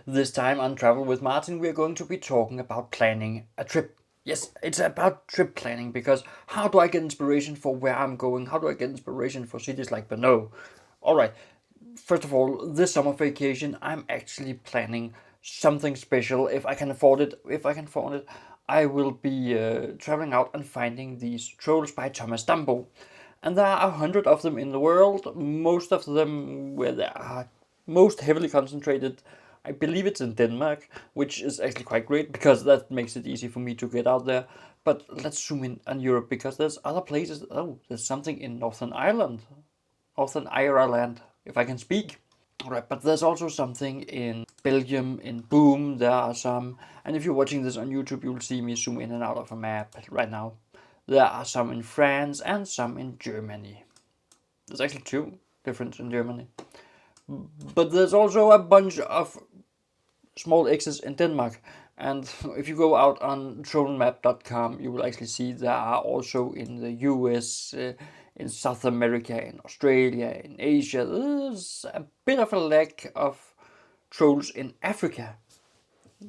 This time on Travel with Martin, we're going to be talking about planning a trip. Yes, it's about trip planning because how do I get inspiration for where I'm going? How do I get inspiration for cities like Brno? Alright, first of all, this summer vacation, I'm actually planning something special. If I can afford it, I will be traveling out and finding these trolls by Thomas Dambo. And there are 100 of them in the world, most of them where they are most heavily concentrated. I believe it's in Denmark, which is actually quite great because that makes it easy for me to get out there. But let's zoom in on Europe because there's other places. Oh, there's something in Northern Ireland, if I can speak. Alright, but there's also something in Belgium, in Boom, there are some. And if you're watching this on YouTube, you'll see me zoom in and out of a map right now. There are some in France and some in Germany. There's actually two different in Germany. But there's also a bunch of small X's in Denmark. And if you go out on troddenmap.com, you will actually see there are also in the US, in South America, in Australia, in Asia. There's a bit of a lack of trolls in Africa.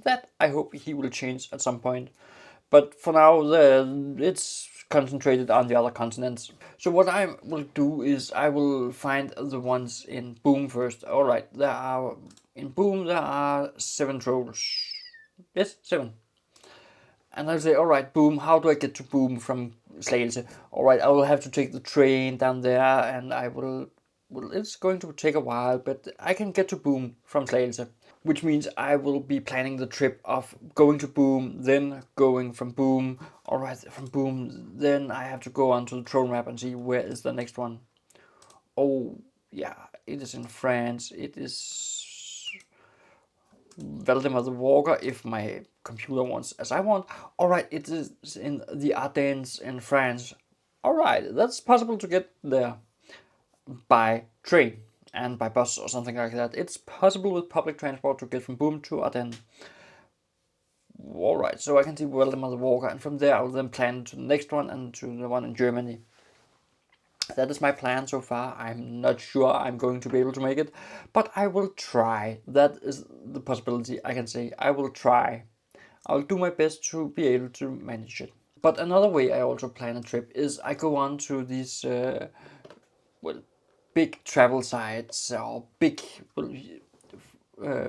That I hope he will change at some point. But for now, it's concentrated on the other continents. So what I will do is I will find the ones in Boom first. All right, in Boom there are 7 trolls. Yes, 7. And I'll say, all right, Boom. How do I get to Boom from Slagelse? All right, I will have to take the train down there, and I will. Well, it's going to take a while, but I can get to Boom from Slagelse, which means I will be planning the trip of going to Boom, then going from Boom. All right, from Boom, then I have to go onto the troll map and see where is the next one. Oh, yeah, it is in France. It is Valdemar the Walker, if my computer wants as I want. All right, it is in the Ardennes in France. All right, that's possible to get there by train and by bus or something like that. It's possible with public transport to get from Boom to Ardennes. Alright, so I can see Valdemar the Walker, and from there I will then plan to the next one and to the one in Germany. That is my plan so far. I'm not sure I'm going to be able to make it, but I will try. That is the possibility I can say. I will try. I'll do my best to be able to manage it. But another way I also plan a trip is I go on to these well, big travel sites or big,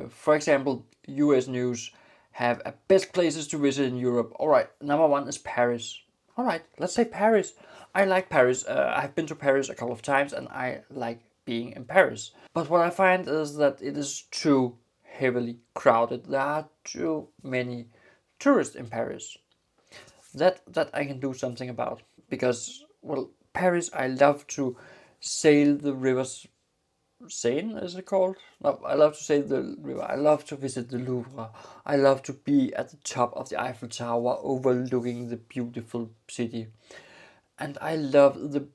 for example, US News have a best places to visit in Europe. All right, number 1 is Paris. All right, let's say Paris. I like Paris. I've been to Paris a couple of times and I like being in Paris. But what I find is that it is too heavily crowded. There are too many tourists in Paris. That I can do something about because, well, Paris, I love to sail the rivers. Seine, is it called? No, I love to sail the river. I love to visit the Louvre. I love to be at the top of the Eiffel Tower overlooking the beautiful city. And I love the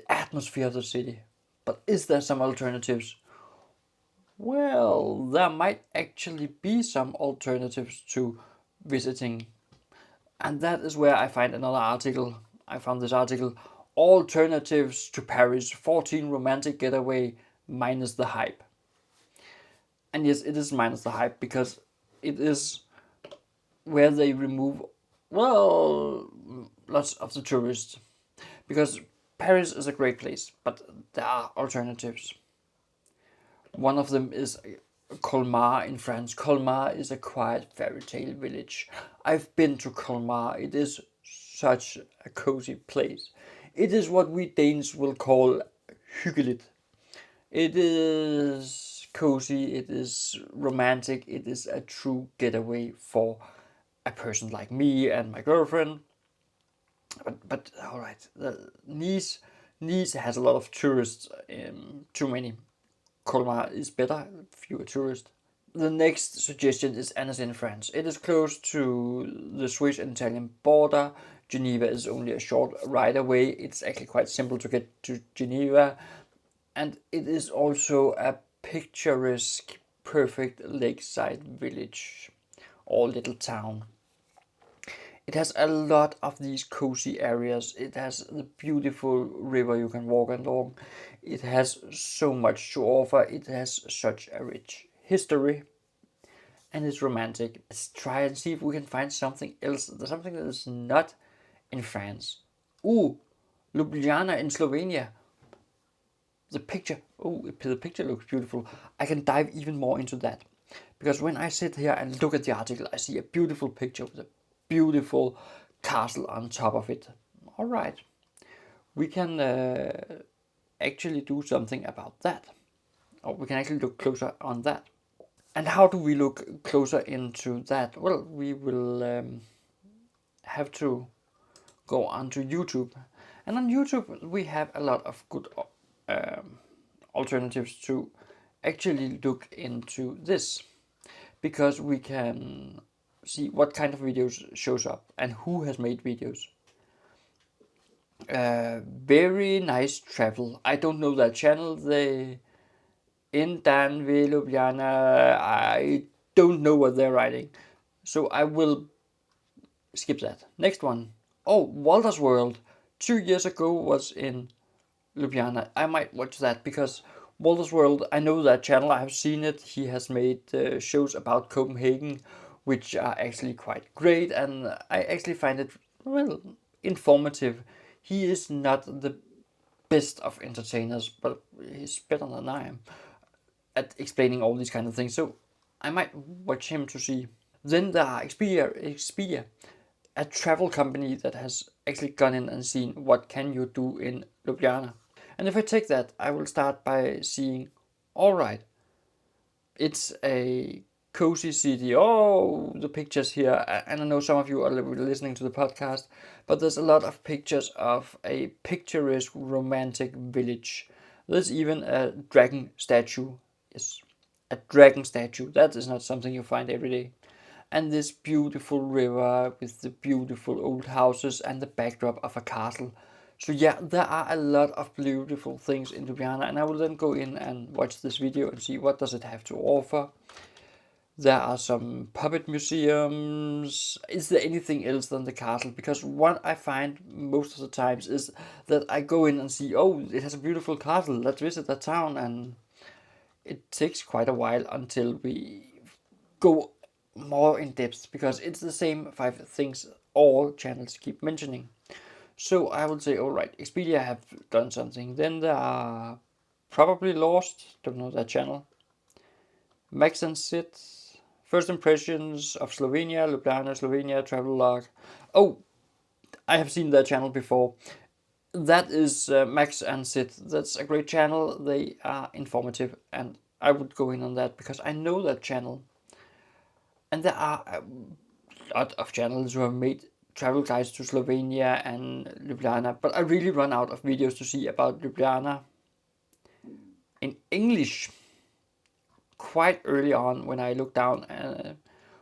atmosphere of the city. But is there some alternatives? Well, there might actually be some alternatives to visiting. And that is where I find another article. I found this article, Alternatives to Paris, 14 romantic getaway minus the hype. And yes, it is minus the hype because it is where they remove, well, lots of the tourists. Because Paris is a great place, but there are alternatives. One of them is Colmar in France. Colmar is a quiet fairy tale village. I've been to Colmar. It is such a cozy place. It is what we Danes will call hyggeligt. It is cozy, it is romantic, it is a true getaway for a person like me and my girlfriend. But all right, Nice has a lot of tourists. Too many. Colmar is better, fewer tourists. The next suggestion is Annecy in France. It is close to the Swiss and Italian border. Geneva is only a short ride away. It's actually quite simple to get to Geneva. And it is also a picturesque, perfect lakeside village or little town. It has a lot of these cozy areas. It has the beautiful river you can walk along. It has so much to offer. It has such a rich history. and it's romantic. Let's try and see if we can find something else, something that is not in France. Ooh, Ljubljana in Slovenia. The picture, the picture looks beautiful. I can dive even more into that. Because when I sit here and look at the article, I see a beautiful picture with a beautiful castle on top of it. All right, we can actually do something about that. Or we can actually look closer on that. And how do we look closer into that? Well, we will have to go onto YouTube. And on YouTube, we have a lot of good alternatives to actually look into this, because we can see what kind of videos shows up and who has made videos. Very nice travel. I don't know that channel. They in Dan Ljubljana. I don't know what they're writing, so I will skip that. Next one. Oh, Walter's World. 2 years ago was in Ljubljana. I might watch that because Walter's World, I know that channel, I have seen it. He has made shows about Copenhagen, which are actually quite great, and I actually find it, well, informative. He is not the best of entertainers, but he's better than I am at explaining all these kind of things. So I might watch him to see. Then there are Expedia, a travel company that has actually gone in and seen what can you do in Ljubljana. And if I take that, I will start by seeing, all right, it's a cozy city. Oh, the pictures here. And I know some of you are listening to the podcast, but there's a lot of pictures of a picturesque, romantic village. There's even a dragon statue. Yes, a dragon statue. That is not something you find every day. And this beautiful river with the beautiful old houses and the backdrop of a castle. So yeah, there are a lot of beautiful things in Ljubljana, and I will then go in and watch this video and see what does it have to offer. There are some puppet museums. Is there anything else than the castle? Because what I find most of the times is that I go in and see, oh, it has a beautiful castle, let's visit that town, and it takes quite a while until we go more in depth, because it's the same 5 things all channels keep mentioning. So I would say, all right, Expedia have done something. Then there are probably Lost, don't know that channel. Max and Sid, First Impressions of Slovenia, Ljubljana, Slovenia, Travelog. Oh, I have seen that channel before. That is Max and Sid. That's a great channel. They are informative, and I would go in on that because I know that channel. And there are a lot of channels who have made travel guides to Slovenia and Ljubljana, but I really run out of videos to see about Ljubljana in English quite early on when I look down.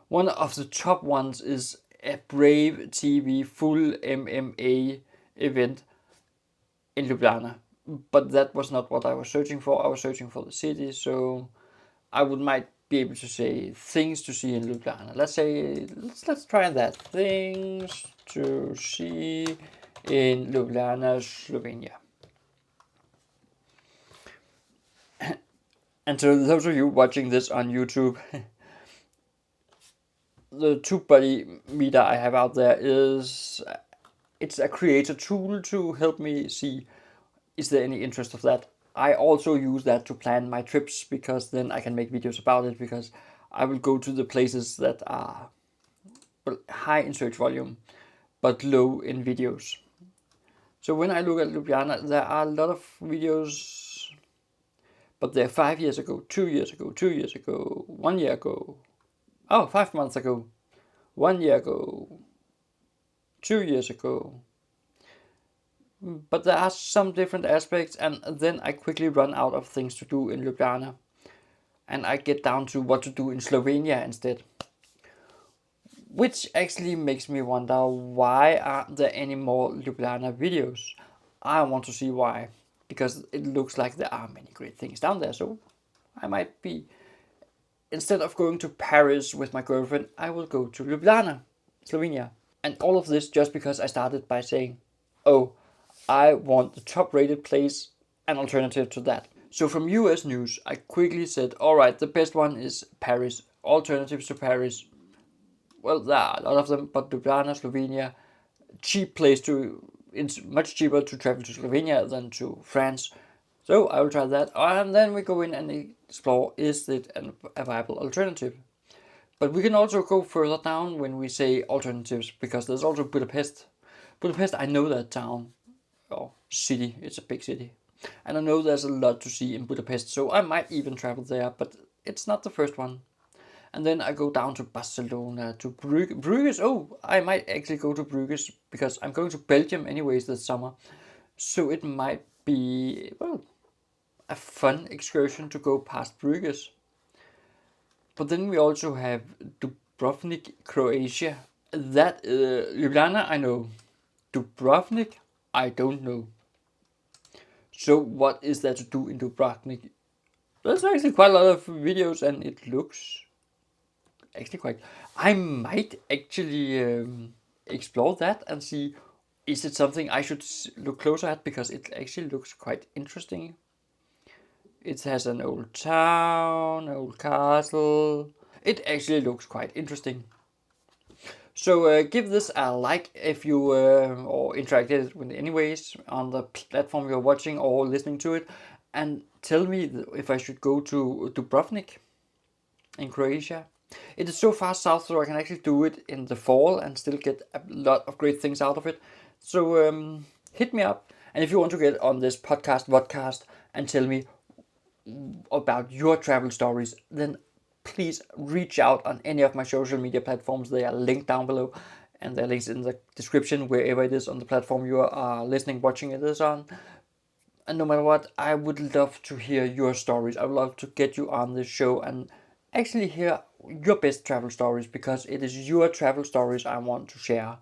One of the top ones is a Brave TV full MMA event in Ljubljana, but that was not what I was searching for. I was searching for the city, so I might be able to say things to see in Ljubljana. Let's try that. Things to see in Ljubljana, Slovenia. And to those of you watching this on YouTube, the TubeBuddy meter I have out there it's a creator tool to help me see, is there any interest of that? I also use that to plan my trips, because then I can make videos about it, because I will go to the places that are, well, high in search volume but low in videos. So when I look at Ljubljana, there are a lot of videos, but they're 5 years ago, 2 years ago, 2 years ago, 1 year ago, 5 months ago, 1 year ago, 2 years ago. But there are some different aspects, and then I quickly run out of things to do in Ljubljana, and I get down to what to do in Slovenia instead. Which actually makes me wonder, why aren't there any more Ljubljana videos? I want to see why, because it looks like there are many great things down there, so I might be, instead of going to Paris with my girlfriend, I will go to Ljubljana, Slovenia. And all of this just because I started by saying, oh, I want the top rated place, an alternative to that. So from US news, I quickly said, all right, the best one is Paris. alternatives to Paris. Well, there are a lot of them, but Ljubljana, Slovenia, cheap place to. It's much cheaper to travel to Slovenia than to France. So I will try that, and then we go in and explore, is it a viable alternative? But we can also go further down when we say alternatives, because there's also Budapest. Budapest, I know that town, or city, it's a big city. And I know there's a lot to see in Budapest, so I might even travel there, but it's not the first one. And then I go down to Barcelona, to Bruges. Oh, I might actually go to Bruges because I'm going to Belgium anyways this summer. So it might be, well, a fun excursion to go past Bruges. But then we also have Dubrovnik, Croatia. That, Ljubljana, I know. Dubrovnik, I don't know. So what is there to do in Dubrovnik? There's actually quite a lot of videos and it looks actually quite... I might actually explore that and see, is it something I should look closer at, because it actually looks quite interesting. It has an old town, old castle. It actually looks quite interesting. So give this a like if you or interacted with it anyways on the platform you're watching or listening to it, and tell me if I should go to Dubrovnik in Croatia. It is so far south, so I can actually do it in the fall and still get a lot of great things out of it. So hit me up, and if you want to get on this podcast and tell me about your travel stories, then please reach out on any of my social media platforms. They are linked down below, and there are links in the description wherever it is on the platform you are listening, watching it is on. And no matter what, I would love to hear your stories. I would love to get you on this show and actually hear your best travel stories, because it is your travel stories I want to share.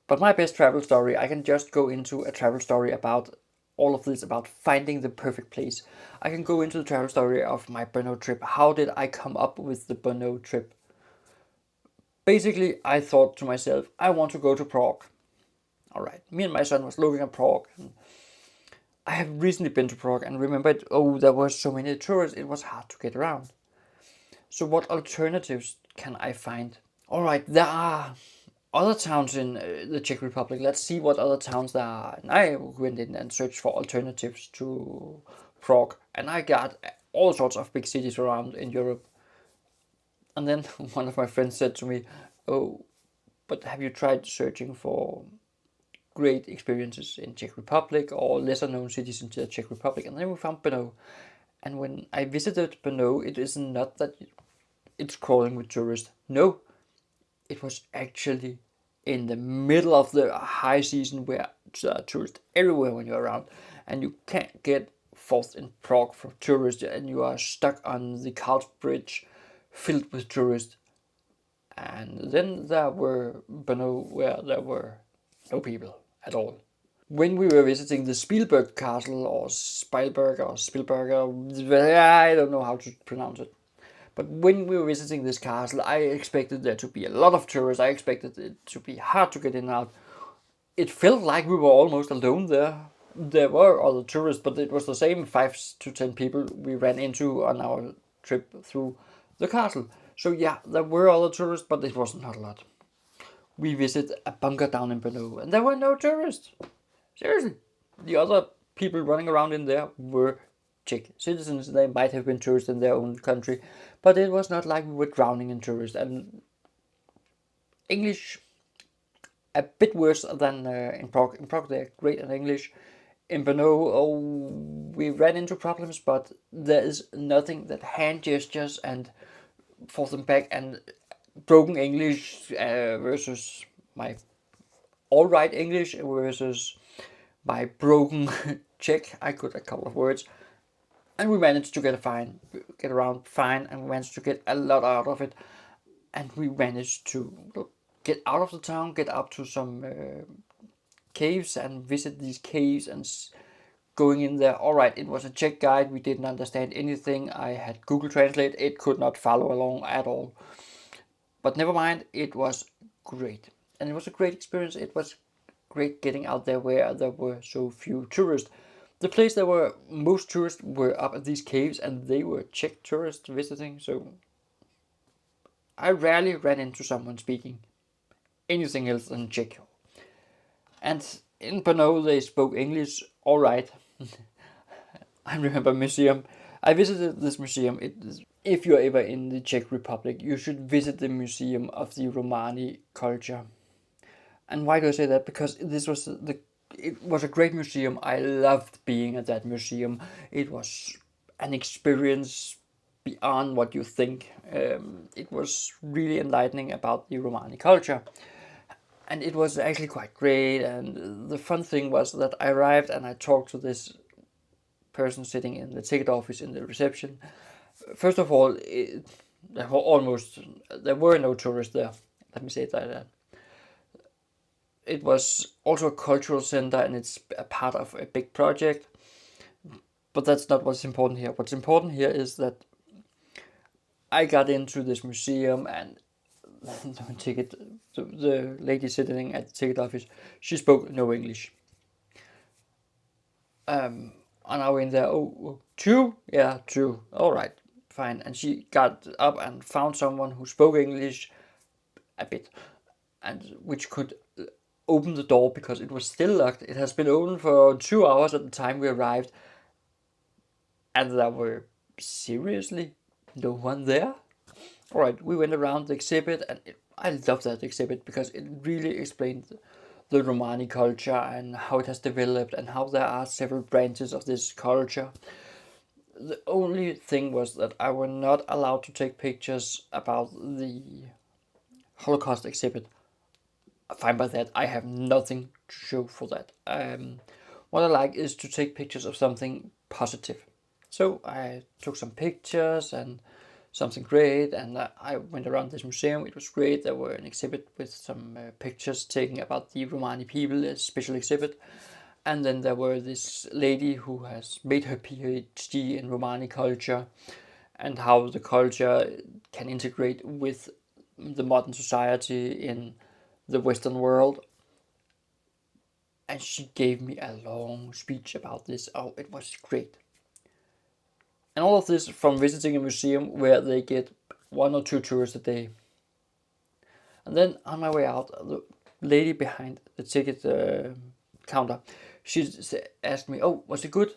But my best travel story, I can just go into a travel story about all of this, about finding the perfect place. I can go into the travel story of my Brno trip. How did I come up with the Brno trip? Basically, I thought to myself, I want to go to Prague. All right, me and my son was looking at Prague. I have recently been to Prague and remembered, oh, there were so many tourists, it was hard to get around. So what alternatives can I find? All right, there are other towns in the Czech Republic. Let's see what other towns there are. And I went in and searched for alternatives to Prague, and I got all sorts of big cities around in Europe. And then one of my friends said to me, "Oh, but have you tried searching for great experiences in Czech Republic or lesser known cities in the Czech Republic?" And then we found Brno. And when I visited Brno, it is not that it's crawling with tourists. No, it was actually in the middle of the high season where there are tourists everywhere when you're around, and you can't get forth in Prague for tourists, and you are stuck on the Karls Bridge filled with tourists. And then there were Brno where there were no people at all. When we were visiting the Spielberg Castle, or Spielberg, or Spielberg, I don't know how to pronounce it. But when we were visiting this castle, I expected there to be a lot of tourists. I expected it to be hard to get in and out. It felt like we were almost alone there. There were other tourists, but it was the same 5 to 10 people we ran into on our trip through the castle. So yeah, there were other tourists, but it was not a lot. We visited a bunker down in Brno, and there were no tourists. Seriously. The other people running around in there were Czech citizens. They might have been tourists in their own country, but it was not like we were drowning in tourists. And English, a bit worse than in Prague. In Prague, they're great at English. In Brno, oh, we ran into problems, but there is nothing that hand gestures and forth and back and broken English versus my all right English versus my broken Czech. I could a couple of words, and we managed to get around fine, and we managed to get a lot out of it, and we managed to get out of the town, get up to some caves, and visit these caves, and going in there. All right, it was a Czech guide. We didn't understand anything. I had Google Translate. It could not follow along at all. But never mind, it was great. And it was a great experience. It was great getting out there where there were so few tourists. The place that were most tourists were up at these caves, and they were Czech tourists visiting, so I rarely ran into someone speaking anything else than Czech. And in Brno, they spoke English all right. I remember a museum. I visited this museum. If you're ever in the Czech Republic, you should visit the Museum of the Romani culture. And why do I say that? Because it was a great museum. I loved being at that museum. It was an experience beyond what you think. It was really enlightening about the Romani culture. And it was actually quite great. And the fun thing was that I arrived and I talked to this person sitting in the ticket office in the reception. First of all, there were no tourists there. Let me say it like that. It was also a cultural center and it's a part of a big project. But that's not what's important here. What's important here is that I got into this museum and the lady sitting at the ticket office, she spoke no English. And I went there, oh, true? Yeah, true. All right, fine. And she got up and found someone who spoke English a bit, and which could open the door because it was still locked. It has been open for 2 hours at the time we arrived, and there were seriously no one there. All right, we went around the exhibit, and I loved that exhibit because it really explained the Romani culture and how it has developed and how there are several branches of this culture. The only thing was that I were not allowed to take pictures about the Holocaust exhibit. Fine by that, I have nothing to show for that. What I like is to take pictures of something positive. So I took some pictures and something great, and I went around this museum. It was great. There were an exhibit with some pictures taken about the Romani people, a special exhibit. And then there were this lady who has made her PhD in Romani culture and how the culture can integrate with the modern society in the Western world. And she gave me a long speech about this. Oh, it was great. And all of this from visiting a museum where they get 1 or 2 tourists a day. And then on my way out, the lady behind the ticket counter, she asked me, "Oh, was it good?"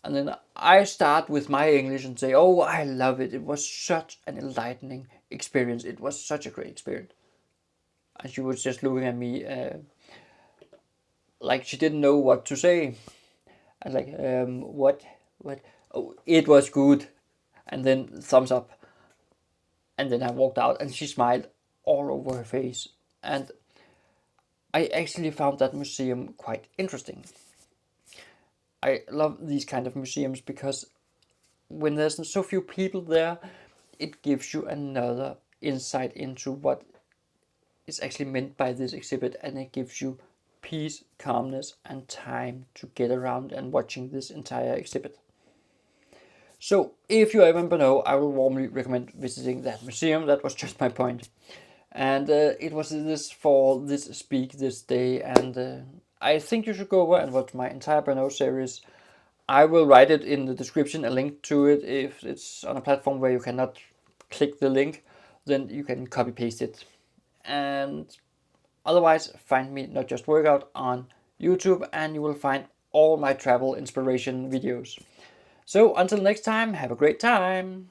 And then I start with my English and say, "Oh, I love it. It was such an enlightening experience. It was such a great experience." And she was just looking at me like she didn't know what to say. I was like, what? Oh, it was good. And then thumbs up. And then I walked out and she smiled all over her face. And I actually found that museum quite interesting. I love these kind of museums because when there's so few people there, it gives you another insight into what is actually meant by this exhibit, and it gives you peace, calmness, and time to get around and watching this entire exhibit. So, if you ever in Brno, I will warmly recommend visiting that museum. That was just my point. And it was this for this speak this day, and I think you should go over and watch my entire Brno series. I will write it in the description, a link to it. If it's on a platform where you cannot click the link, then you can copy paste it. And otherwise, find me Not Just Workout on YouTube, and you will find all my travel inspiration videos. So until next time, have a great time.